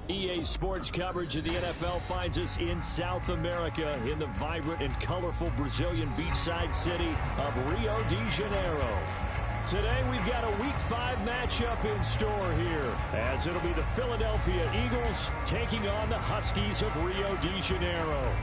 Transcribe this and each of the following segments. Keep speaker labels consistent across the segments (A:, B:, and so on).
A: EA Sports coverage of the NFL finds us in South America in the vibrant and colorful Brazilian beachside city of Rio de Janeiro. Today we've got a Week 5 matchup in store here, as it'll be the Philadelphia Eagles taking on the Huskies of Rio de Janeiro.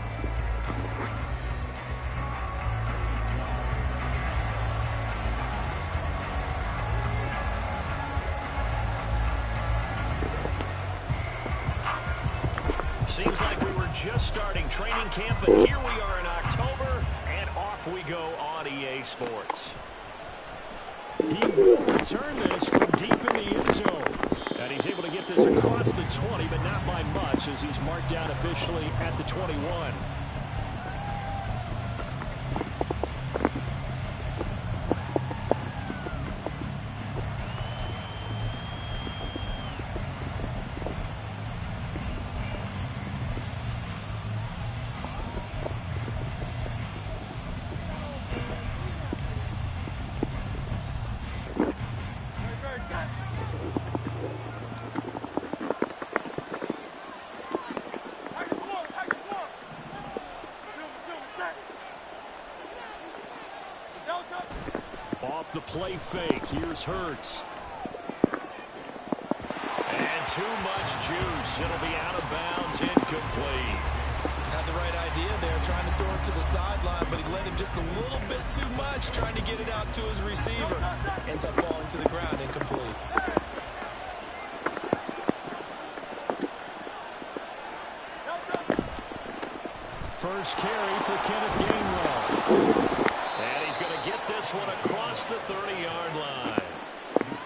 A: Seems like we were just starting training camp, but here we are in October, and off we go on EA Sports. He will return this from deep in the end zone. And he's able to get this across the 20, but not by much, as he's marked down officially at the 21. Off the play fake, here's Hurts. And too much juice. It'll be out of bounds, incomplete.
B: Had the right idea there, trying to throw it to the sideline, but he let him just a little bit too much, trying to get it out to his receiver. Ends up falling to the ground, incomplete.
A: First carry for Kenneth Gainwell. And he's going to get this one across the 30-yard line.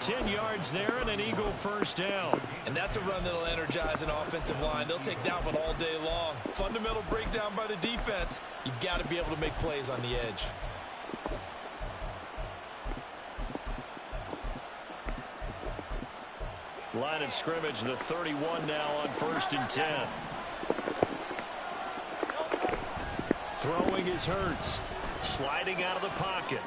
A: 10 yards there and an Eagle first down.
B: And that's a run that'll energize an offensive line. They'll take that one all day long. Fundamental breakdown by the defense. You've got to be able to make plays on the edge.
A: Line of scrimmage, the 31 now on 1st and 10. Throwing is Hurts. Sliding out of the pocket.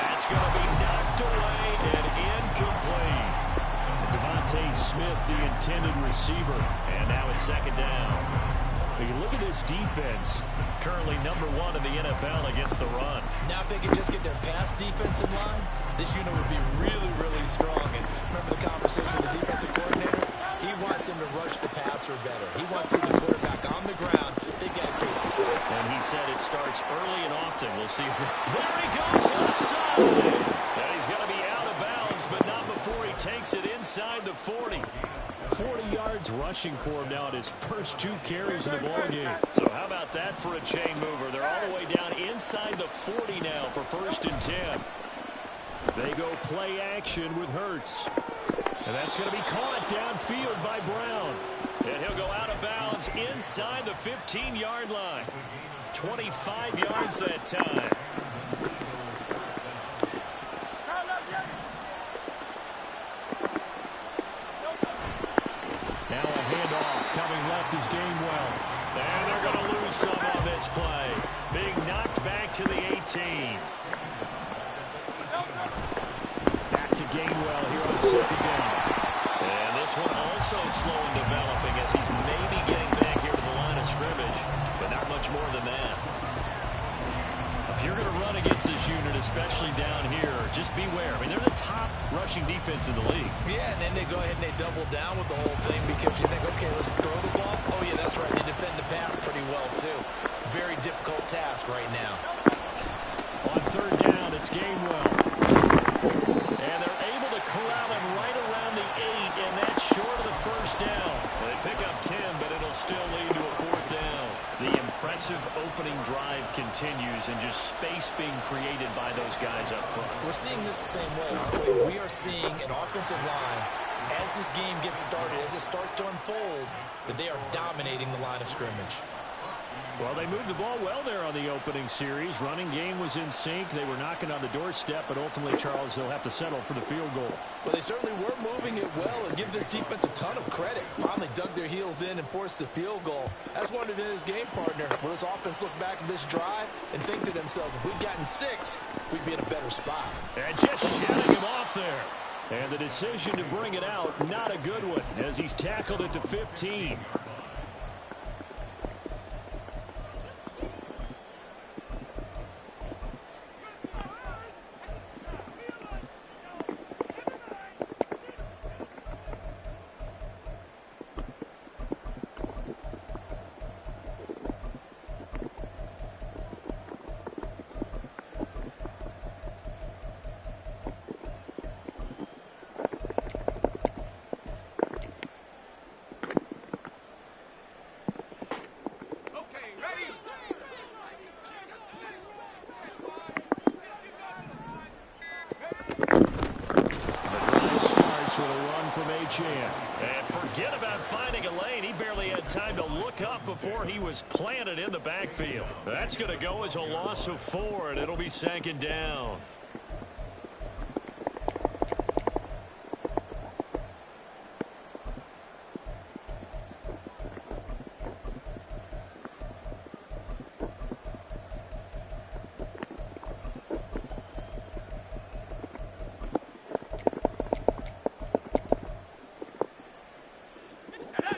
A: That's going to be knocked away and incomplete. Devontae Smith, the intended receiver. And now it's 2nd down. When you look at this defense, currently number 1 in the NFL against the run.
B: Now if they can just get their pass defense in line, this unit would be really, really strong. And remember the conversation with the defensive coordinator? He wants him to rush the passer better. He wants to see the quarterback on the ground. They've got to create some sacks.
A: And he said it starts early and often. We'll see if... There he goes, left side. And he's going to be out of bounds, but not before he takes it inside the 40. 40 yards rushing for him now at his first 2 carries in the ballgame. So how about that for a chain mover? They're all the way down inside the 40 now for 1st and 10. They go play action with Hurts. And that's going to be caught downfield by Brown. And he'll go out of bounds inside the 15-yard line. 25 yards that time. Now a handoff. Coming left is Gainwell. And they're going to lose some on this play. Being knocked back to the 18. Back to Gainwell here on 2nd down. And this one also slow in developing as he's maybe getting back here to the line of scrimmage, but not much more than that. If you're going to run against this unit, especially down here, just beware. I mean, they're the top rushing defense in the league.
B: Yeah, and then they go ahead and they double down with the whole thing because you think, okay, let's throw the ball. Oh, yeah, that's right. They defend the pass pretty well, too. Very difficult task right now.
A: On 3rd down, it's Gainwell. And they're able to corral him right around the 8, and that's short of the first down. They pick up 10, but it'll still lead to a 4th down. The impressive opening drive continues, and just space being created by those guys up front.
B: We're seeing this the same way, aren't we? We are seeing an offensive line, as this game gets started, as it starts to unfold, that they are dominating the line of scrimmage.
A: Well, they moved the ball well there on the opening series. Running game was in sync. They were knocking on the doorstep, but ultimately, Charles, they'll have to settle for the field goal.
B: Well, they certainly were moving it well, and give this defense a ton of credit. Finally dug their heels in and forced the field goal. That's wondered in his game partner. Will this offense look back at this drive and think to themselves, if we'd gotten 6, we'd be in a better spot.
A: And just shutting him off there. And the decision to bring it out, not a good one, as he's tackled it to 15. And forget about finding a lane. He barely had time to look up before he was planted in the backfield. That's going to go as a loss of 4, and it'll be 2nd down.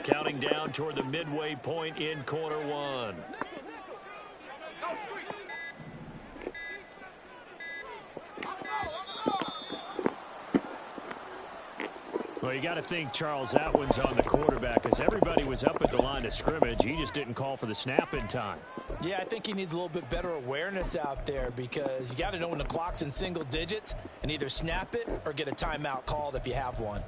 A: Counting down toward the midway point in quarter 1. Well, you got to think, Charles, that one's on the quarterback, as everybody was up at the line of scrimmage. He just didn't call for the snap in time.
B: Yeah, I think he needs a little bit better awareness out there, because you got to know when the clock's in single digits and either snap it or get a timeout called if you have one.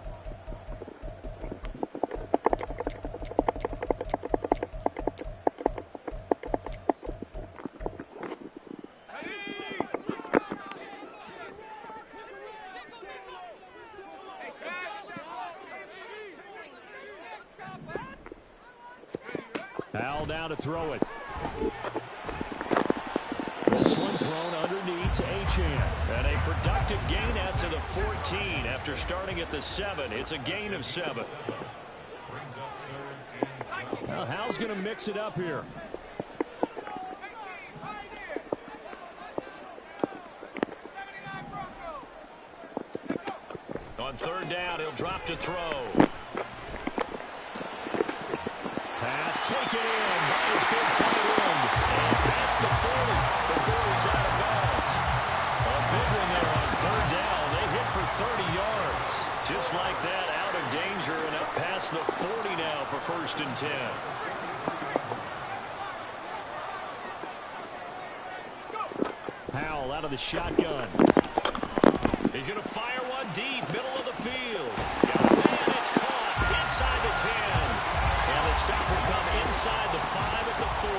A: Al now to throw it. This one thrown underneath to Achane. And a productive gain out to the 14 after starting at the 7. It's a gain of 7. Well, Hal's going to mix it up here. On 3rd down, he'll drop to throw. Pass taken in by his big tight end. And past the 40 before he's out of bounds. A big one there on 3rd down. They hit for 30 yards. Just like that, out of danger and up past the 40 now for 1st and 10. Howell out of the shotgun. He's going to fire one deep, middle of the field. And it's caught inside the 10. And the stop will come inside the 5 at the 4.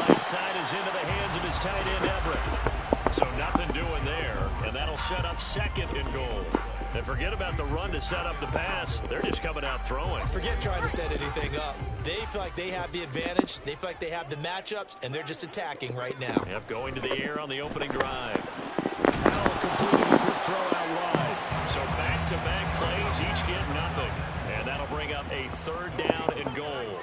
A: Right side is into the hands of his tight end, Everett. So nothing doing there, and that'll set up 2nd and goal. And forget about the run to set up the pass. They're just coming out throwing.
B: Forget trying to set anything up. They feel like they have the advantage. They feel like they have the matchups, and they're just attacking right now.
A: Yep, going to the air on the opening drive. Howell completing a quick throw out wide. So back-to-back plays, each get nothing. And that'll bring up a 3rd down and goal.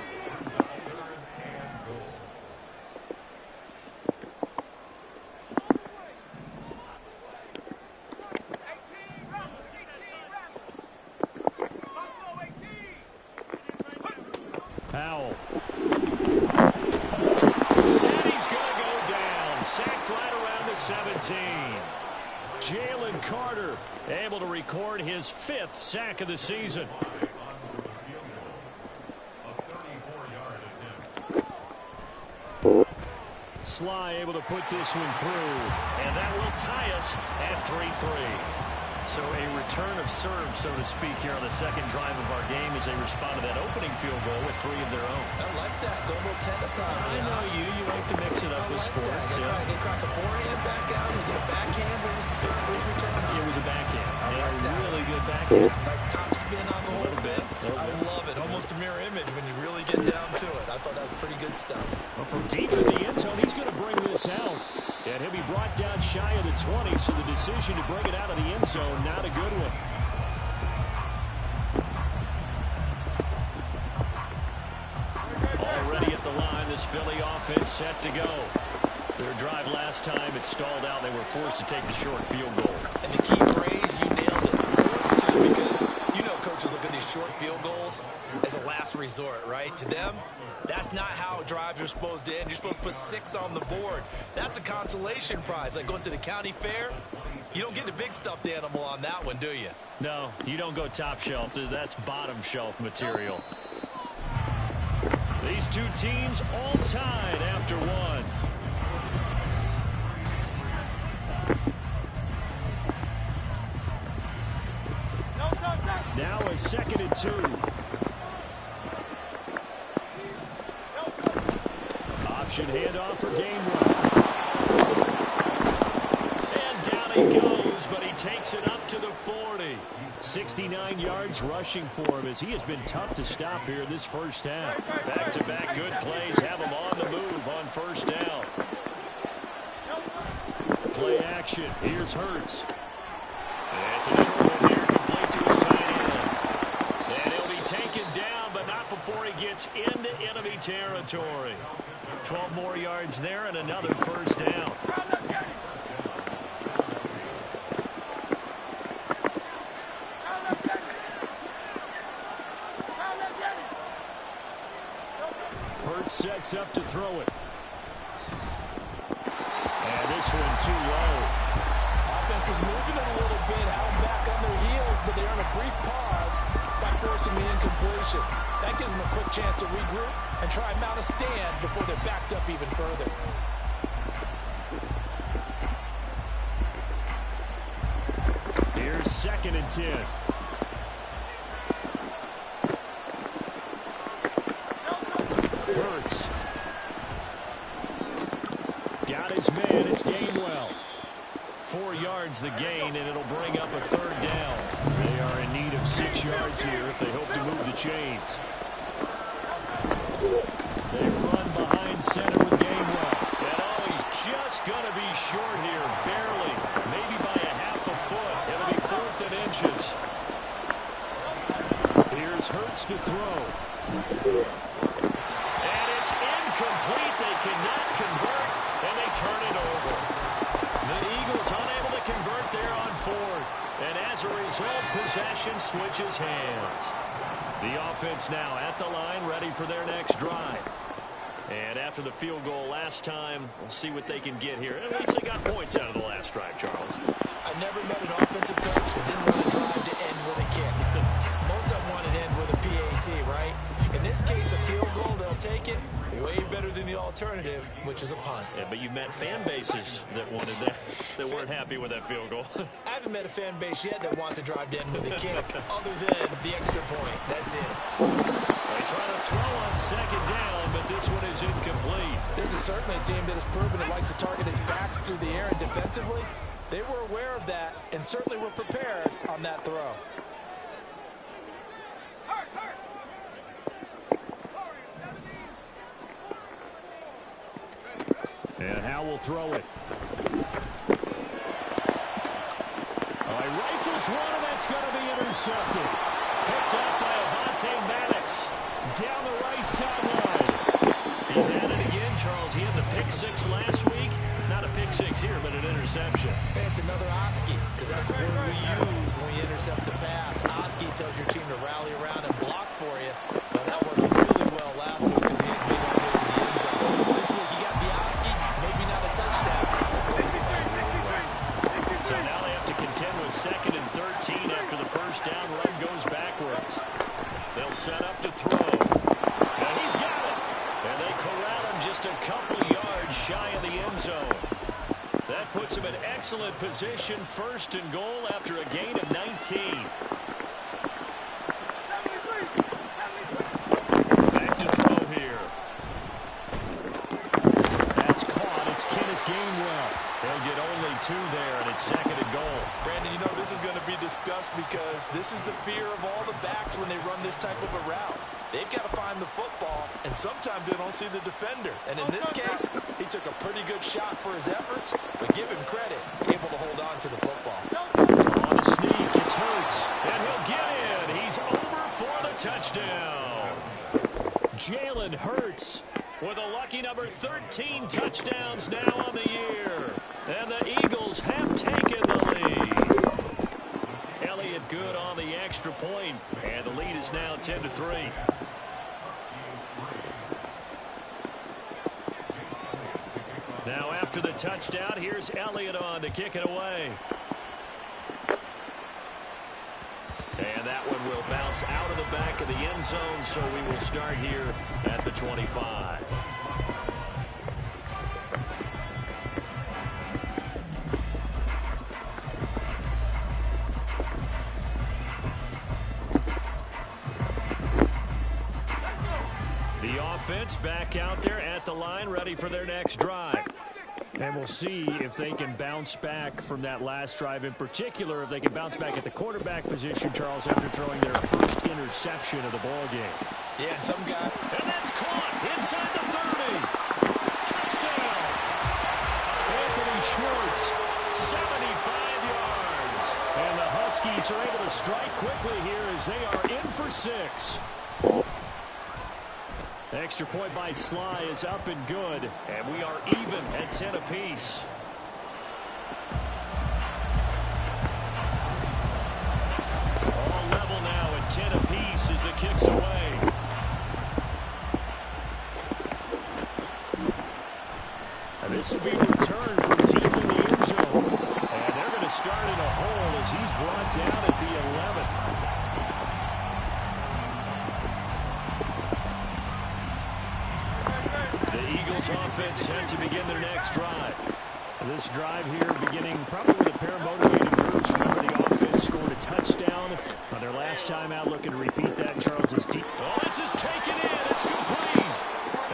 A: Howell. And he's going to go down. Sacked right around the 17. Jalen Carter able to record his 5th sack of the season. Sly able to put this one through. And that will tie us at 3-3. So a return of serve, so to speak, here on the second drive of our game as they respond to that opening field goal with 3 of their own.
B: I like that. Go a little tennis on me.
A: I know you. You like to mix it up with sports.
B: They crack a forehand back out. They get a backhand. What was the serve? What was return?
A: It was a backhand.
B: I like that.
A: Really good backhand.
B: Nice top spin on the whole bit. I love it. Almost a mirror image when you really get down to it. I thought that was pretty good stuff.
A: Well, from deep in the end zone, he's going to bring this out. And he'll be brought down shy of the 20, so the decision to bring it out of the end zone, not a good one. Already at the line, this Philly offense set to go. Their drive last time, it stalled out. They were forced to take the short field goal.
B: And the key phrase, you nailed it. Forced to, because you know coaches look at these short field goals as a last resort, right? To them, that's not how drives are supposed to end. You're supposed to put 6 on the board. That's a consolation prize. Like going to the county fair, you don't get the big stuffed animal on that one, do you?
A: No, you don't go top shelf. That's bottom shelf material. These two teams all tied after one. Now a 2nd and 2. Option handoff for game one. And down he goes, but he takes it up to the 40. 69 yards rushing for him as he has been tough to stop here this first half. Back-to-back good plays have him on the move on first down. Play action. Here's Hurts. And it's a short one here, complete to his tight end. And he'll be taken down, but not before he gets into enemy territory. 12 more yards there and another first down. Hurts sets up to throw it. And this one too low.
C: Offense was moving it a little bit, held back on their heels, but they're on a brief pause by forcing the incompletion. That gives them a quick chance to regroup and try and mount a stand before they're backed up even further.
A: Here's 2nd and 10. Hurts. Got his man. It's Gainwell. 4 yards the gain, and it'll bring up a 3rd down. They are in need of 6 yards here if they hope to move the chains. They run behind center with Gainwell. And oh, he's just going to be short here, barely. Maybe by a half a foot. It'll be 4th and inches. Here's Hurts to throw. And it's incomplete. They cannot convert, and they turn it over. The Eagles unable to convert there on 4th. And as a result, possession switches hands. The offense now at the line, ready for their next drive. And after the field goal last time, we'll see what they can get here. At least they got points out of the last drive, Charles.
B: I never met an offensive coach that didn't want a drive to end with a kick. Most of them want it to end with a PAT, right? In this case, a field goal, they'll take it. Way better than the alternative, which is a punt.
A: Yeah, but you've met fan bases that wanted that, that weren't happy with that field goal.
B: I haven't met a fan base yet that wants a drive to end with a kick, other than the extra point. That's it.
A: They try to throw on 2nd down, but this one is incomplete.
C: This is certainly a team that has proven it likes to target its backs through the air and defensively. They were aware of that and certainly were prepared on that throw.
A: And Howe will throw it. Oh, he rifles one, and that's going to be intercepted. Picked up by Avonte Maddox down the right sideline. He's at it again, Charles. He had the pick 6 last week. Not a pick 6 here, but an interception.
B: Hey, it's another Oski, because that's the word we use when we intercept the pass. Oski tells your team to rally around and block for you. But that worked really well last week because he had big on the way to the end zone. This week he got the Oski, maybe not a touchdown. But he's playing really well.
A: So now they have to contend with 2nd and 13 after the first down run goes backwards. They'll set up to throw. And he's got it. And they corral him just a couple yards shy of the end zone. That puts him him in excellent position, 1st and goal after a gain of 19. Back to throw here. That's caught. It's Kenneth Gainwell. They'll get only 2 there, and it's 2nd and goal.
B: Brandon, you know this is going to be discussed because this is the fear of all the backs when they run this type of a route. They've got to find the football, and sometimes they don't see the defender. And in this case, he took a pretty good shot for his efforts, but give him credit, able to hold on to the football.
A: On a sneak, it's Hurts, and he'll get in. He's over for the touchdown. Jalen Hurts with a lucky number 13 touchdowns now on the year. And the Eagles have taken the lead. Elliott good on the extra point, and the lead is now 10-3. Now after the touchdown, here's Elliott on to kick it away. And that one will bounce out of the back of the end zone, so we will start here at the 25. Offense back out there at the line, ready for their next drive. And we'll see if they can bounce back from that last drive, in particular if they can bounce back at the quarterback position, Charles, after throwing their first interception of the ball game.
B: Yeah, some guy.
A: And that's caught inside the 30. Touchdown. Anthony Schwartz, 75 yards. And the Huskies are able to strike quickly here as they are in for 6. Extra point by Sly is up and good, and we are even at 10 apiece. All level now at 10 apiece as the kick's away. And this will be returned from deep in the end zone. And they're going to start in a hole as he's brought down at the 11. Offense set to begin their next drive. This drive here beginning probably with a pair of motivated groups. Remember, the offense scored a touchdown on their last time out, looking to repeat that. Charles is deep. Oh, this is taken in. It's complete.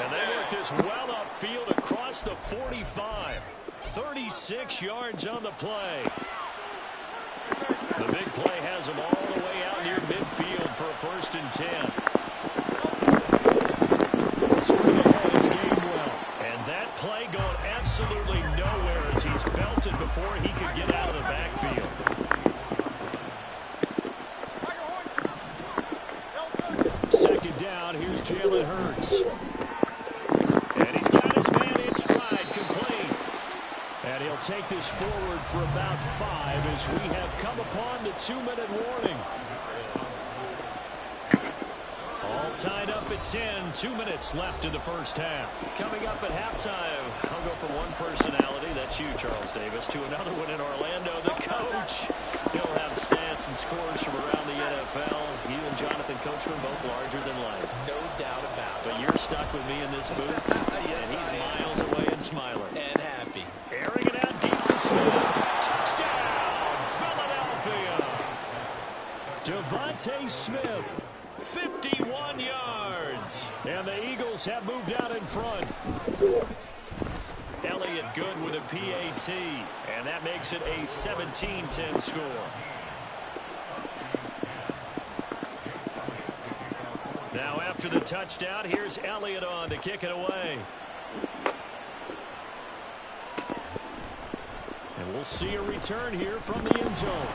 A: And they work this well upfield across the 45. 36 yards on the play. The big play has them all the way out near midfield for a 1st and 10. Straight ahead, it's Gainwell. And that play going absolutely nowhere as he's belted before he could get out of the backfield. Second down, here's Jalen Hurts. And he's got his man in stride, complete. And he'll take this forward for about 5 as we have come upon the 2-minute warning. All tied up at 10. 2 minutes left in the first half. Coming up at halftime, I'll go from one personality, that's you, Charles Davis, to another one in Orlando, the coach. He'll have stats and scores from around the NFL. You and Jonathan Coachman both larger than life.
B: No doubt about it.
A: But you're stuck with me in this booth,
B: Yes,
A: and he's
B: I am.
A: miles away and smiling.
B: And happy.
A: Airing it out deep for Smith. Touchdown, Philadelphia. Devontae Smith. 51 yards. And the Eagles have moved out in front. Elliott good with a PAT. And that makes it a 17-10 score. Now after the touchdown, here's Elliott on to kick it away. And we'll see a return here from the end zone.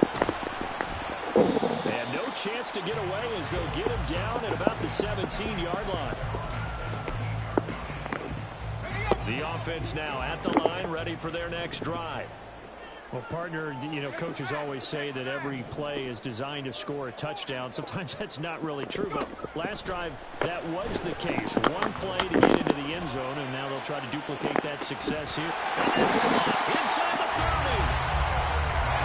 A: And no chance to get away as they'll get him down at about the 17-yard line. The offense now at the line, ready for their next drive. Well, partner, you know, coaches always say that every play is designed to score a touchdown. Sometimes that's not really true, but last drive, that was the case. One play to get into the end zone, and now they'll try to duplicate that success here. And it's caught inside the 30.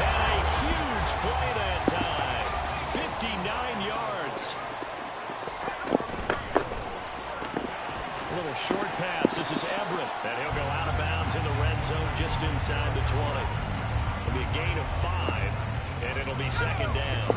A: And a huge play that time. 59 yards. A little short pass. This is Everett. And he'll go out of bounds in the red zone just inside the 20. It'll be a gain of 5, and it'll be second down.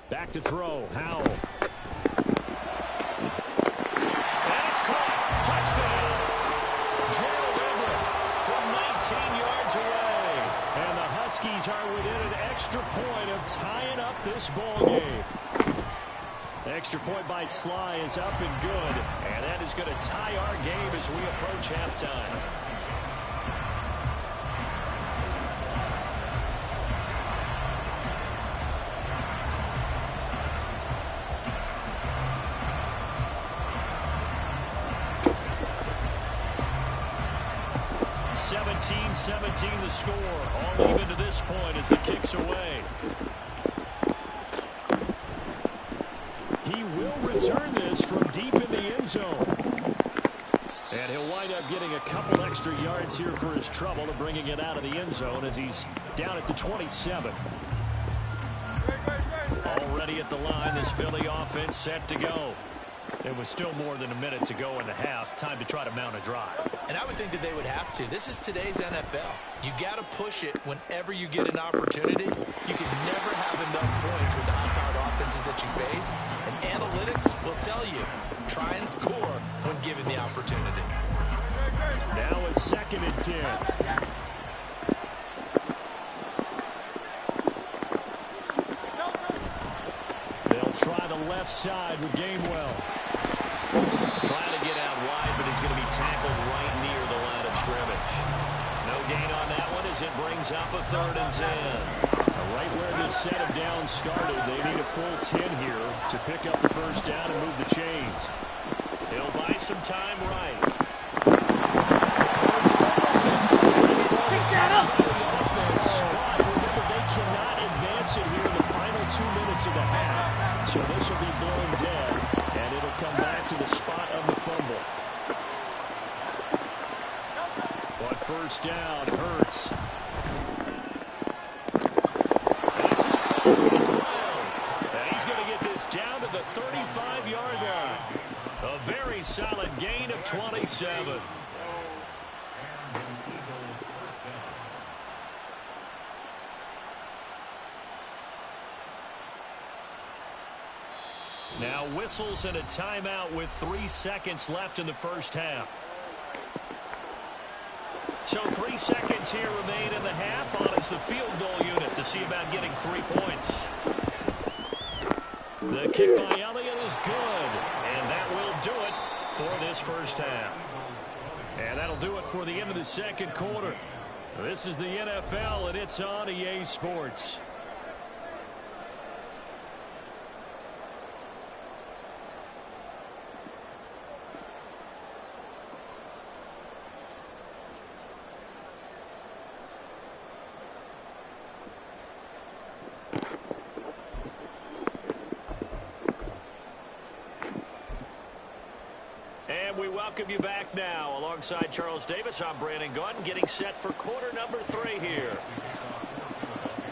A: Back to throw, Howell. And it's caught. Touchdown. Gerald Everett from 19 yards away. And the Huskies are within an extra point of tying up this ball game. The extra point by Sly is up and good. And that is going to tie our game as we approach halftime. (17-17) the score. All even to this point as the kick's away. He will return this from deep in the end zone. And he'll wind up getting a couple extra yards here for his trouble to bringing it out of the end zone as he's down at the 27. Already at the line, this Philly offense set to go. It was still more than a minute to go in the half. Time to try to mount a drive.
B: And I would think that they would have to. This is today's NFL. You got to push it whenever you get an opportunity. You can never have enough points with the high-powered offenses that you face. And analytics will tell you, try and score when given the opportunity.
A: Now a 2nd and 10. They'll try the left side with Gainwell. Trying to get out wide, but he's going to be tackled right near the line of scrimmage. No gain on that one as it brings up a 3rd and 10. Right where this set of downs started, they need a full 10 here to pick up the first down and move the chains. He'll buy some time right. Remember, they cannot advance it here in the final 2 minutes of the half. So this will be blown dead, and it'll come back to the spot of the fumble. But first down hurts. This is caught. It's Brown. And he's going to get this down to the 35-yard line. A very solid gain of 27. Now whistles and a timeout with 3 seconds left in the first half. So 3 seconds here remain in the half on as the field goal unit to see about getting 3 points. The kick by Elliott is good, and that will do it for this first half. And that'll do it for the end of the second quarter. This is the NFL, and it's on EA Sports. We welcome you back now. Alongside Charles Davis, I'm Brandon Gunn, getting set for quarter number 3 here.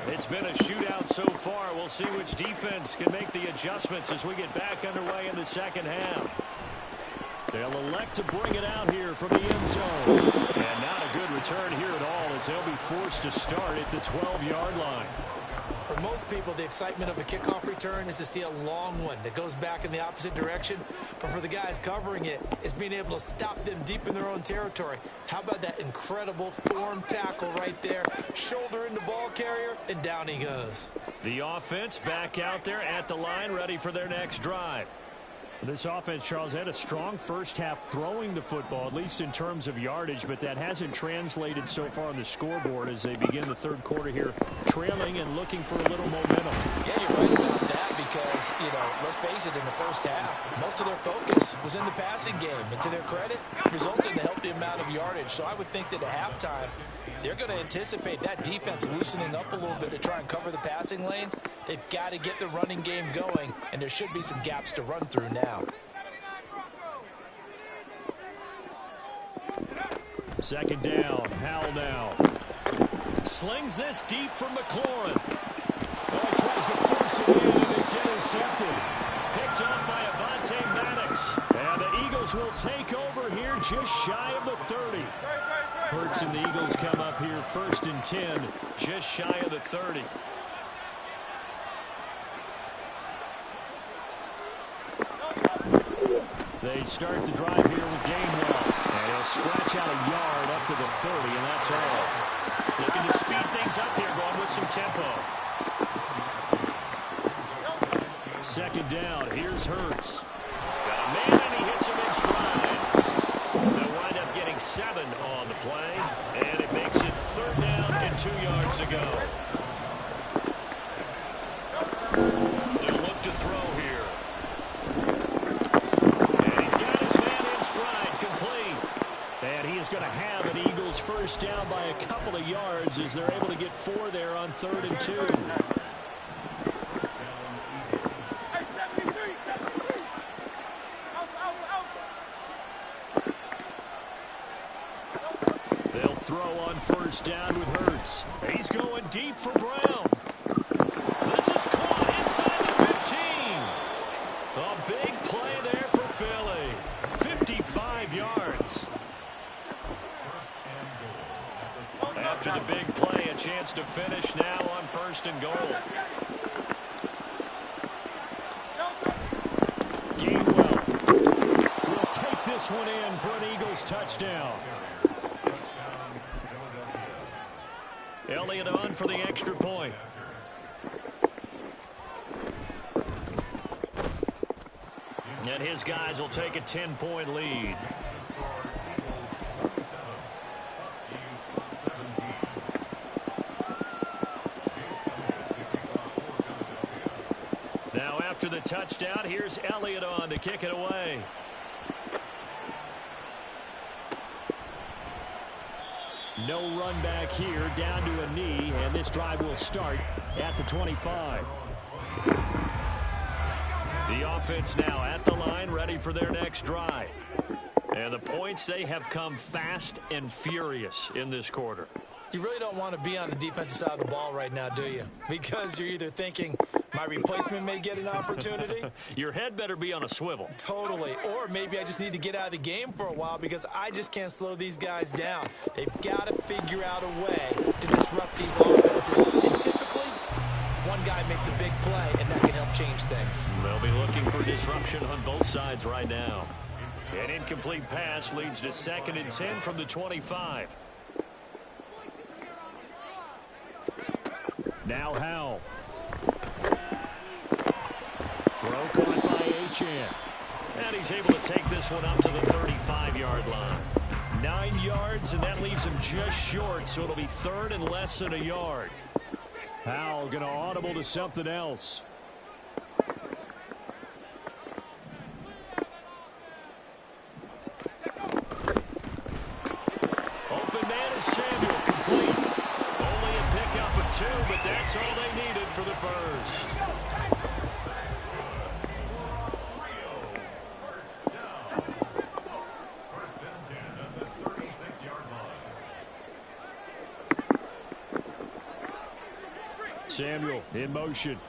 A: It's been a shootout so far. We'll see which defense can make the adjustments as we get back underway in the second half. They'll elect to bring it out here from the end zone. And not a good return here at all as they'll be forced to start at the 12-yard line.
B: For most people, the excitement of a kickoff return is to see a long one that goes back in the opposite direction. But for the guys covering it, it's being able to stop them deep in their own territory. How about that incredible form tackle right there? Shoulder in the ball carrier, and down he goes.
A: The offense back out there at the line, ready for their next drive. This offense, Charles, had a strong first half throwing the football, at least in terms of yardage, but that hasn't translated so far on the scoreboard as they begin the third quarter here, trailing and looking for a little momentum.
B: Yeah, you're right about that because, let's face it, in the first half, most of their focus was in the passing game. And to their credit, resulted in a healthy amount of yardage. So I would think that at halftime, they're going to anticipate that defense loosening up a little bit to try and cover the passing lanes. They've got to get the running game going, and there should be some gaps to run through now.
A: Second down, Howell now. Slings this deep from McLaurin. Oh, he tries to force it in, and it's intercepted. Picked up by Avonte Maddox. And the Eagles will take over here just shy of the 30. Hurts and the Eagles come up here 1st and 10, just shy of the 30. They start the drive here with Gainwell. And he'll scratch out a yard up to the 30, and that's all. Looking to speed things up here, going with some tempo. Second down, here's Hurts. Got a man, and he hits him in stride. They'll wind up getting 7 on the play, and it makes it 3rd down and 2 yards to go. They'll look to throw here. And he's got his man in stride, complete. And he is going to have an Eagles first down by a couple of yards as they're able to get 4 there on 3rd and 2. They'll throw on first down with Hurts. He's going deep for Brown. This is caught inside the 15. A big play there for Philly. 55 yards. After the big play, a chance to finish now on 1st and goal. Gainwell will take this one in for an Eagles touchdown. Elliott on for the extra point. And his guys will take a 10-point lead. Now after the touchdown, here's Elliott on to kick it away. No run back here, down to a knee, and this drive will start at the 25. The offense now at the line, ready for their next drive. And the points, they have come fast and furious in this quarter.
B: You really don't want to be on the defensive side of the ball right now, do you? Because you're either thinking, my replacement may get an opportunity.
A: Your head better be on a swivel.
B: Totally. Or maybe I just need to get out of the game for a while because I just can't slow these guys down. They've got to figure out a way to disrupt these offenses. And typically, one guy makes a big play, and that can help change things.
A: They'll be looking for disruption on both sides right now. An incomplete pass leads to 2nd and 10 from the 25. Now Howell. Throw caught by Achane. And he's able to take this one up to the 35-yard line. 9 yards, and that leaves him just short, so it'll be 3rd and less than a yard. Howell going to audible to something else. Open man is Samuel, complete. Only a pickup of 2, but that's all they needed for the first. Samuel in motion.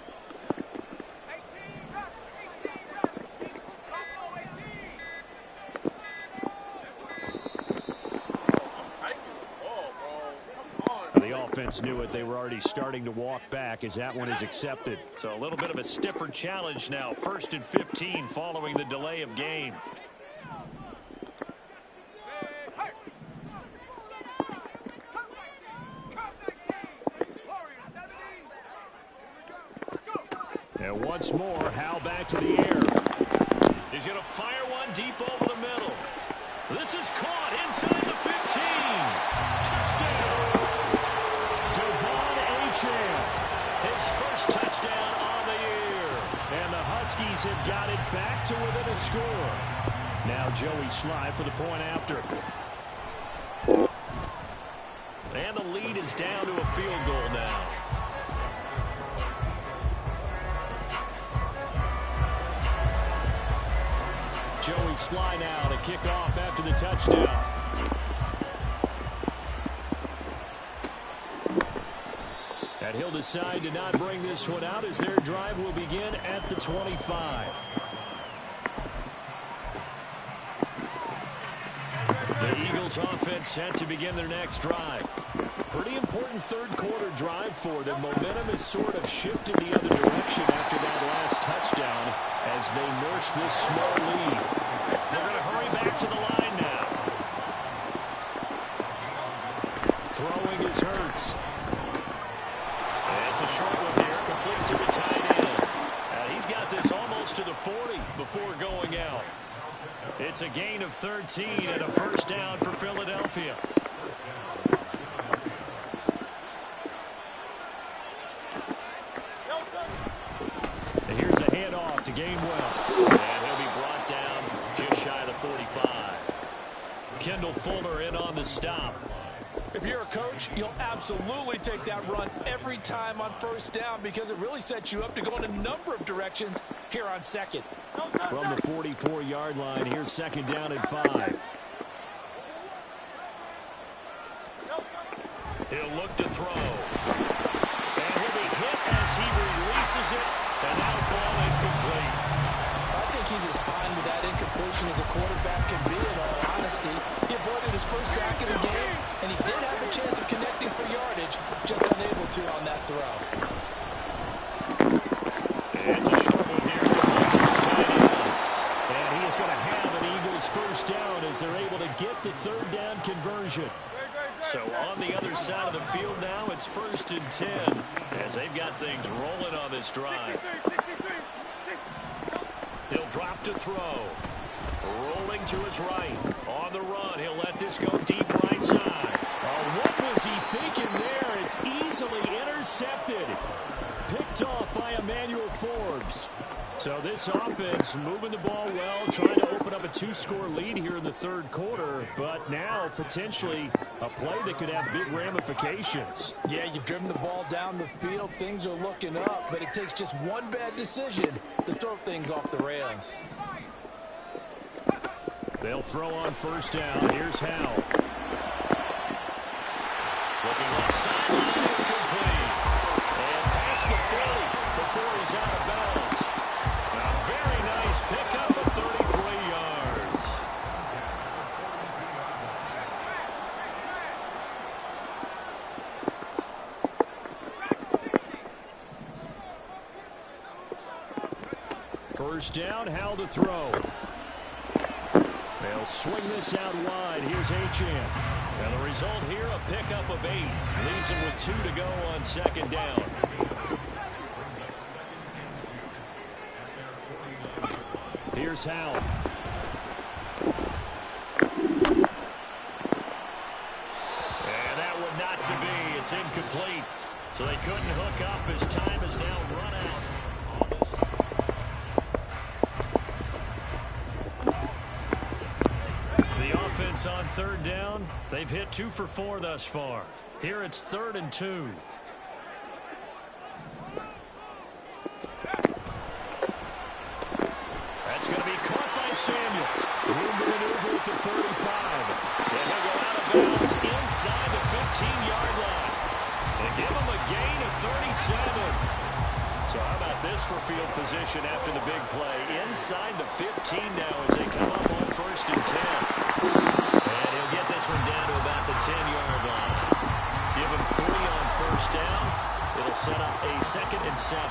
A: The offense knew it. They were already starting to walk back as that one is accepted. So a little bit of a stiffer challenge now. 1st and 15 following the delay of game. And once more, Howell back to the air. He's going to fire one deep over the middle. This is caught inside the 15. Touchdown. Devon Achane. His first touchdown on the year. And the Huskies have got it back to within a score. Now Joey Sly for the point after. And the lead is down to a field goal now. Joey Sly now to kick off after the touchdown. And he'll decide to not bring this one out as their drive will begin at the 25. The Eagles offense set to begin their next drive. Pretty important third-quarter drive for them. Momentum has sort of shifted the other direction after that last touchdown as they nurse this small lead. They're going to hurry back to the line now. Throwing is Hurts. And it's a short one here, complete to the tight end. And he's got this almost to the 40 before going out. It's a gain of 13 and a first down for Philadelphia. And here's a handoff to Gainwell. And he'll be brought down just shy of the 45. Kendall Fuller in on the stop.
C: If you're a coach, you'll absolutely take that run every time on first down because it really sets you up to go in a number of directions here on second.
A: From the 44-yard line, here's second down and 5. He'll look to throw. And he'll be hit as he releases it, and that'll fall incomplete.
C: I think he's as fine with that incompletion as a quarterback can be, in all honesty. He avoided his first sack of the game, and he did have a chance of connecting for yardage, just unable to on that throw.
A: And it's a short one here to his tight end. And he is going to have an Eagles first down as they're able to get the third down conversion. So on the other side of the field now, it's 1st and 10 as they've got things rolling on this drive. He'll drop to throw. Rolling to his right. On the run, he'll let this go deep right side. Oh, what was he thinking there? It's easily intercepted. Picked off by Emmanuel Forbes. So this offense moving the ball well, trying to open up a 2-score lead here in the third quarter, but now potentially a play that could have big ramifications.
C: Yeah, you've driven the ball down the field. Things are looking up, but it takes just one bad decision to throw things off the rails.
A: They'll throw on first down. Here's Howell. Looking left sideline, it's complete. And past the 40 before he's out of bounds. A very nice pickup of 33 yards. First down, Howell to throw. They'll swing this out wide. Here's Achane. And the result here, a pickup of 8. Leaves him with 2 to go on second down. Here's Howell. And that one not to be. It's incomplete. So they couldn't hook up as time is now run out. On third down, they've hit 2 for 4 thus far. Here it's 3rd and 2. That's going to be caught by Samuel. Room to maneuver at the 35. And he'll go out of bounds inside the 15-yard line. They give him a gain of 37. So how about this for field position after the big play? Inside the 15 now as they come up on 1st and 10. And he'll get this one down to about the 10-yard line. Give him 3 on first down. It'll set up a 2nd and 7.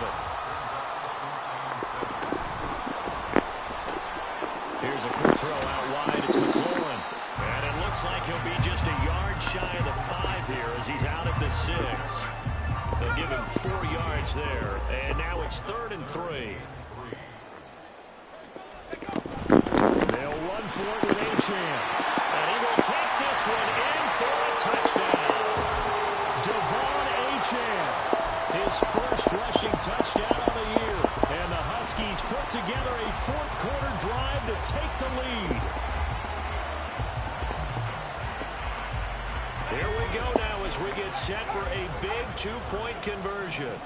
A: Here's a quick throw out wide. It's McLaurin. And it looks like he'll be just a yard shy of the 5 here as he's out at the 6. They'll give him 4 yards there. And now it's 3rd and 3. They'll run for it with Achane. And he will take this one in for a touchdown. Devon Achane, his first rushing touchdown of the year. And the Huskies put together a 4th-quarter drive to take the lead. Here we go now as we get set for a big 2-point conversion.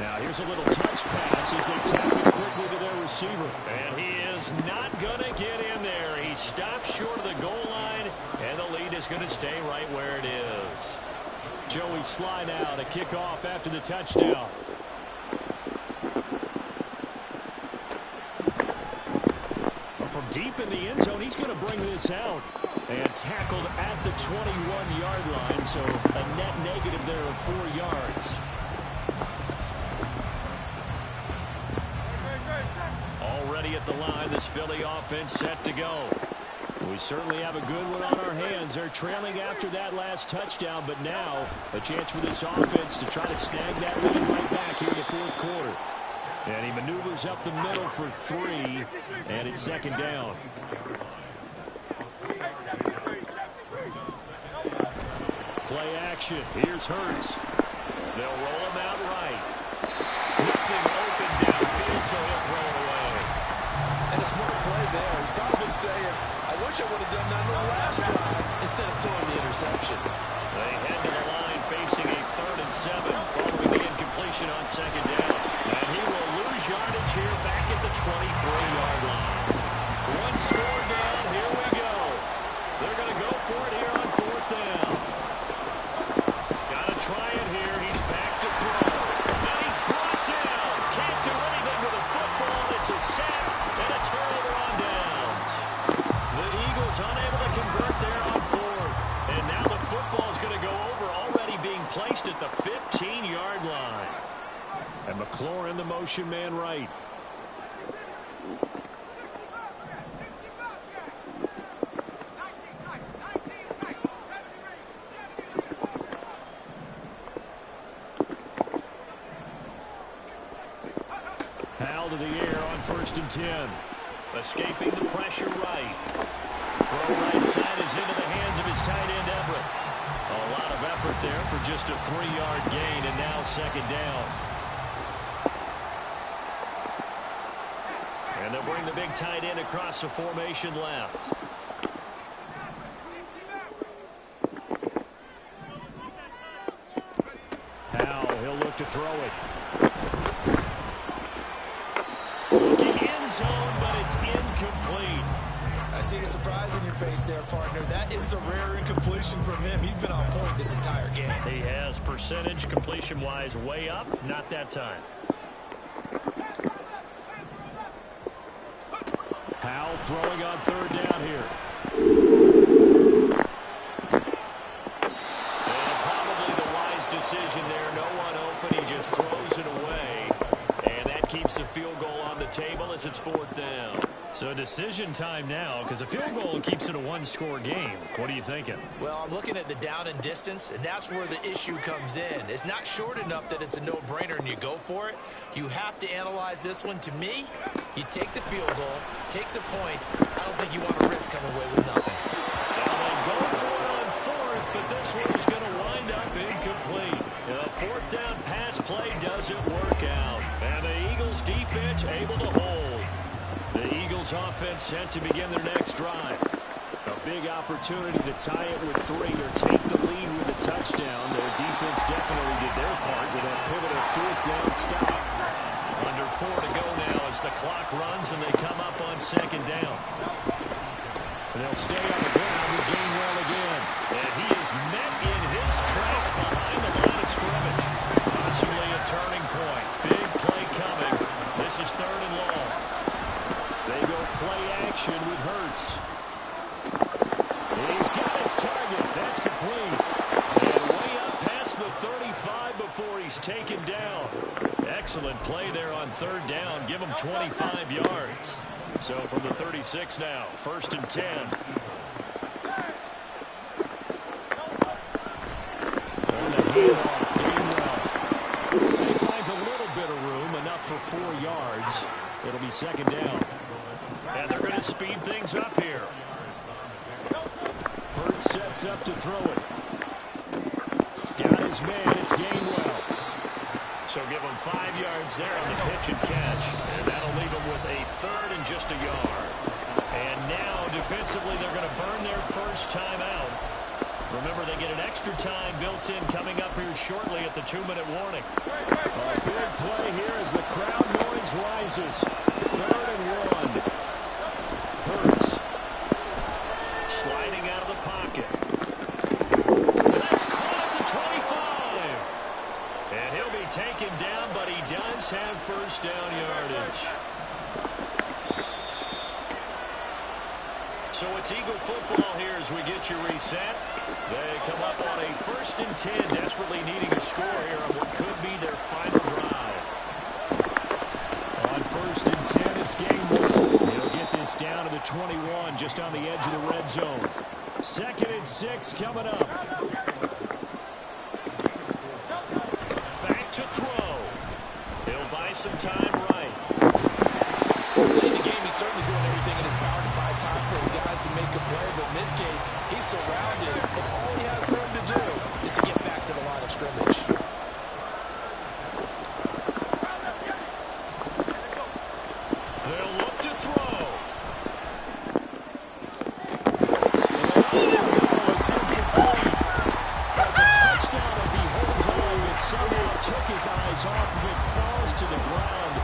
A: Now here's a little touch pass as they tap it quickly to their receiver. And he is not going to get in there. He stops short of the goal line, and the lead is going to stay right where it is. Joey Sly now to kick off after the touchdown. From deep in the end zone, he's going to bring this out. And tackled at the 21-yard line, so a net negative there of 4 yards. Already at the line, this Philly offense set to go. We certainly have a good one on our hands. They're trailing after that last touchdown, but now a chance for this offense to try to snag that lead right back here in the fourth quarter. And he maneuvers up the middle for 3, and it's second down. Play action. Here's Hurts. They'll roll him out right. Nothing open downfield, so he'll throw it away.
C: And a smart play there. He's probably saying, I wish I would have done that on the last drive instead of throwing the interception.
A: They head to the line facing a 3rd and 7 following the incompletion on second down. And he will lose yardage here back at the 23-yard line. 1 score down. Here we go. They're going to go for it here on 4th down. Got to try it here. He's back to throw. And he's brought down. Can't do anything with a football. It's a sack and a turnover on downs. The Eagles unable to convert there on 4th. And now the football's going to go over, already being placed at the 15-yard line. And McLaurin, the motion man right. Hal to the air on 1st and 10. Escaping the pressure right. Throw right side is into the hands of his tight end Everett. A lot of effort there for just a 3-yard gain, and now second down. And they'll bring the big tight end across the formation left. Hal, he'll look to throw it. Looking end zone, but it's incomplete.
B: I see the surprise in your face there, partner. That is a rare incompletion from him. He's been on point this entire game.
A: He has percentage completion-wise way up. Not that time. Howell throwing on 3rd down here. And probably the wise decision there. No one open. He just throws it away. And that keeps the field goal on the table as it's 4th down. So decision time now, because a field goal keeps it a 1-score game. What are you thinking?
B: Well, I'm looking at the down and distance, and that's where the issue comes in. It's not short enough that it's a no-brainer and you go for it. You have to analyze this one. To me, you take the field goal, take the point. I don't think you want to risk coming away with nothing.
A: Now they go for it on 4th, but this one is going to wind up incomplete. The 4th down pass play doesn't work out. And the Eagles defense able to hold. The Eagles offense set to begin their next drive. A big opportunity to tie it with 3 or take the lead with a touchdown. Their defense definitely did their part with that pivotal 4th down stop. Under 4 to go now as the clock runs and they come up on second down. And they'll stay on the ground with Gainwell again. And he is met in his tracks behind the line of scrimmage. Possibly a turning point. Big play coming. This is 3rd and long. They go play action with Hurts. He's got his target. That's complete. And way up past the 35 before he's taken down. Excellent play there on 3rd down. Give him 25 yards. So from the 36 now, 1st and 10. And the handoff, Gainwell. He finds a little bit of room, enough for 4 yards. It'll be second down. And they're going to speed things up here. Hurts sets up to throw it. Got his man. It's Gainwell. So give him 5 yards there on the pitch and catch. And that'll leave him with a 3rd and just a yard. And now, defensively, they're going to burn their first time out. Remember, they get an extra time built in coming up here shortly at the 2-minute warning. A big play offense rises. 3rd and 1. Hurts. Sliding out of the pocket. That's caught at the 25. And he'll be taken down, but he does have first down yardage. So it's Eagle football here as we get you reset. They come up on a 1st and 10, desperately needing a score here on what could be their final drive. On 1st and 10, it's game 1. They'll get this down to the 21, just on the edge of the red zone. 2nd and 6 coming up. Back to throw. He'll buy some time right.
C: Late in the game, he's certainly doing everything in his power to buy time for his guys to make a play, but in this case, he's surrounded, and all he has room to do is to get back to the line of scrimmage.
A: They'll look to throw. Oh, it's incomplete. That's a touchdown if he holds on, but somehow took his eyes off of it, falls to the ground,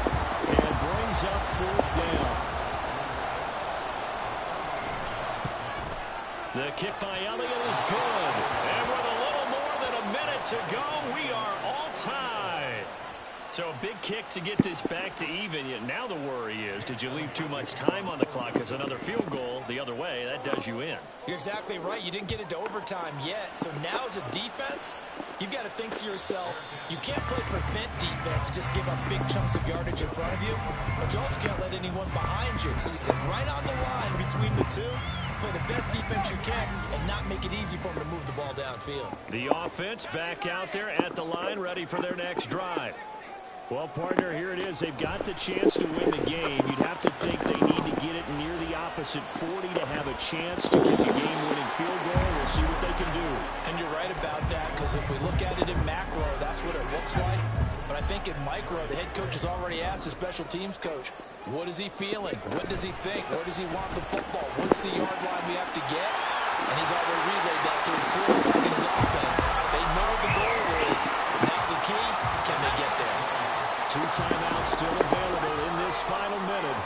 A: and brings up 4th down. The kick by Elliott is good. And with a little more than a minute to go, we are all tied. So a big kick to get this back to even. Yet now the worry is, did you leave too much time on the clock? Because another field goal the other way, that does you in.
B: You're exactly right. You didn't get it to overtime yet. So now as a defense, you've got to think to yourself, you can't play prevent defense and just give up big chunks of yardage in front of you. But you also can't let anyone behind you. So you sit right on the line between the two. Play the best defense you can and not make it easy for them to move the ball downfield.
A: The offense back out there at the line, ready for their next drive. Well, partner, here it is. They've got the chance to win the game. You'd have to think they need to get it near the opposite 40 to have a chance to kick a game-winning field goal. We'll see what they can do.
C: And you're right about that, because if we look at it in macro, that's what it looks like. But I think in micro, the head coach has already asked the special teams coach, what is he feeling? What does he think? Where does he want the football? What's the yard line we have to get? And he's already relayed that to his quarterback and his offense. They know what the goal is. Now the key, can they get there?
A: 2 timeouts still available in this final minute.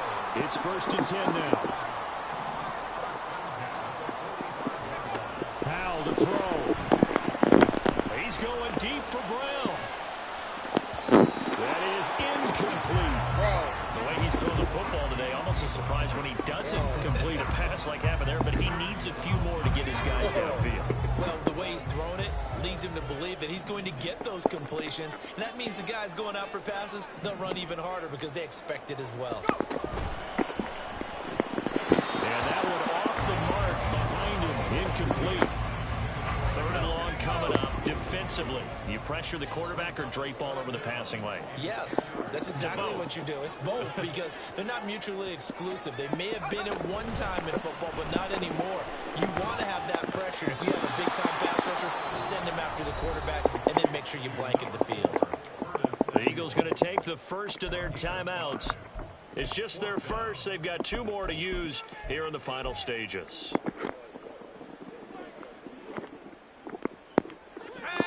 A: It's 1st and 10 now. Powell to throw. He's going deep for Brown. That is incomplete. The way he's throwing the football today, almost a surprise when he doesn't complete a pass like happened there, but he needs a few more to get his guys downfield.
B: Well, the way he's thrown it leads him to believe that he's going to get those completions. And that means the guys going out for passes, they'll run even harder because they expect it as well.
A: And that one off the mark behind him. Incomplete. 3rd and long coming up. Defensively, you pressure the quarterback or drape all over the passing lane?
B: Yes, that's exactly what you do. It's both because they're not mutually exclusive. They may have been at one time in football, but not anymore. You want to have that pressure. If you have a big-time pass rusher, send him after the quarterback, and then make sure you blanket the field.
A: The Eagles going to take the first of their timeouts. It's just their first. They've got 2 more to use here in the final stages.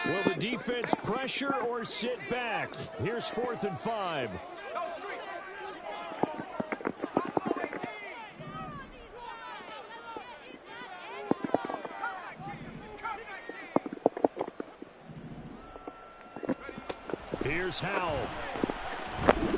A: Will the defense pressure or sit back? Here's 4th and 5. Here's Howell. Able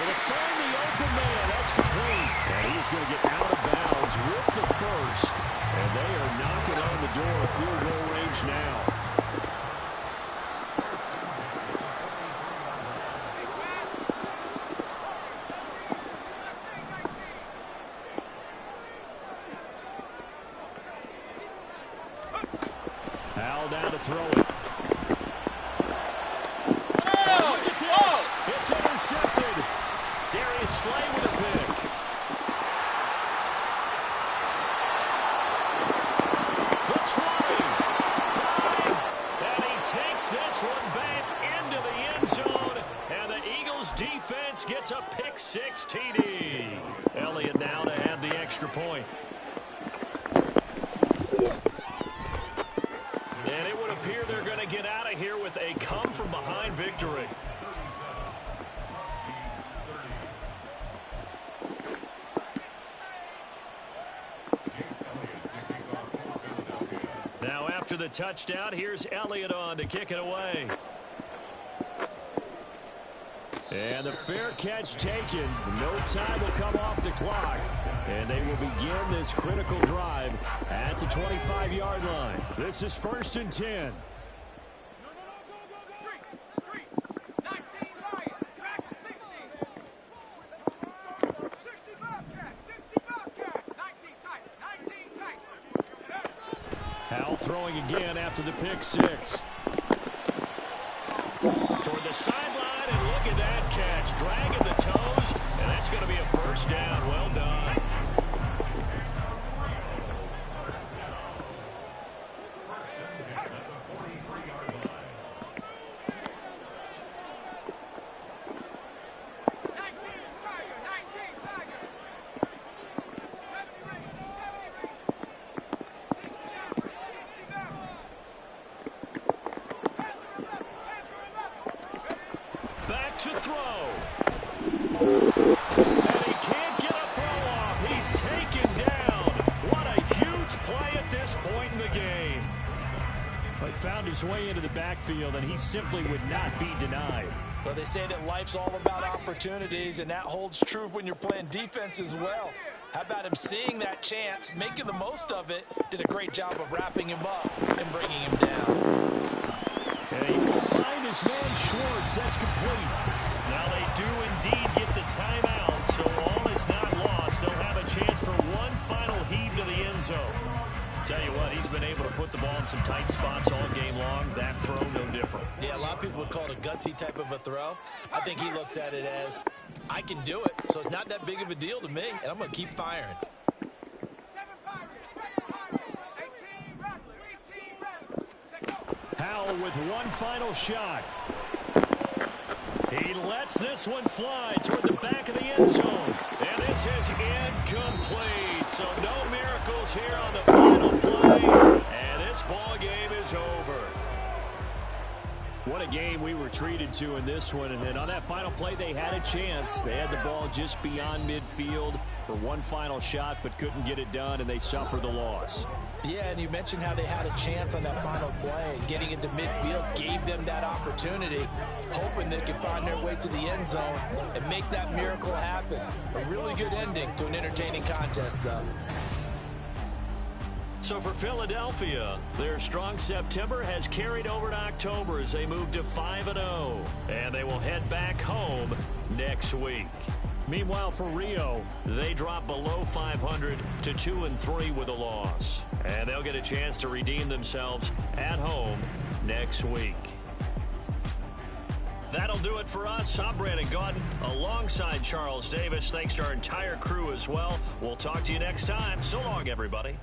A: to find the open man. That's complete. And he's going to get out of bounds with the first. And they are knocking on the door of field goal range now. Howell down to throw it. Oh, look at this. It's intercepted. Darius Slay with a pick. The 20. 5. And he takes this one back into the end zone. And the Eagles defense gets a pick 6 TD. Elliott now to have the extra point. And it would appear they're going to get out of here with a come-from-behind victory. After the touchdown, here's Elliott on to kick it away. And the fair catch taken. No time will come off the clock. And they will begin this critical drive at the 25-yard line. This is 1st and 10. Howell throwing again after the pick six. Toward the sideline, and look at that catch. Dragging the toes, and that's going to be a first down. Well done. To throw. And he can't get a throw off. He's taken down. What a huge play at this point in the game. He found his way into the backfield, and he simply would not be denied.
C: Well, they say that life's all about opportunities, and that holds true when you're playing defense as well. How about him seeing that chance, making the most of it, did a great job of wrapping him up and bringing him down.
A: And he will find his man Schwartz. That's complete. Now they do indeed get the timeout, so all is not lost. They'll have a chance for one final heave to the end zone. Tell you what, he's been able to put the ball in some tight spots all game long. That throw, no different.
B: Yeah, a lot of people would call it a gutsy type of a throw. I think he looks at it as, I can do it, so it's not that big of a deal to me, and I'm going to keep firing.
A: Howell with one final shot. He lets this one fly toward the back of the end zone. And this is incomplete. So no miracles here on the final play. And this ball game is over. What a game we were treated to in this one. And on that final play, they had a chance. They had the ball just beyond midfield for one final shot, but couldn't get it done, and they suffered the loss.
C: Yeah, and you mentioned how they had a chance on that final play. Getting into midfield gave them that opportunity, hoping they could find their way to the end zone and make that miracle happen. A really good ending to an entertaining contest, though.
A: So for Philadelphia, their strong September has carried over to October as they move to 5-0, and they will head back home next week. Meanwhile, for Rio, they drop below 500 to 2-3 with a loss, and they'll get a chance to redeem themselves at home next week. That'll do it for us. I'm Brandon Gaudin alongside Charles Davis. Thanks to our entire crew as well. We'll talk to you next time. So long, everybody.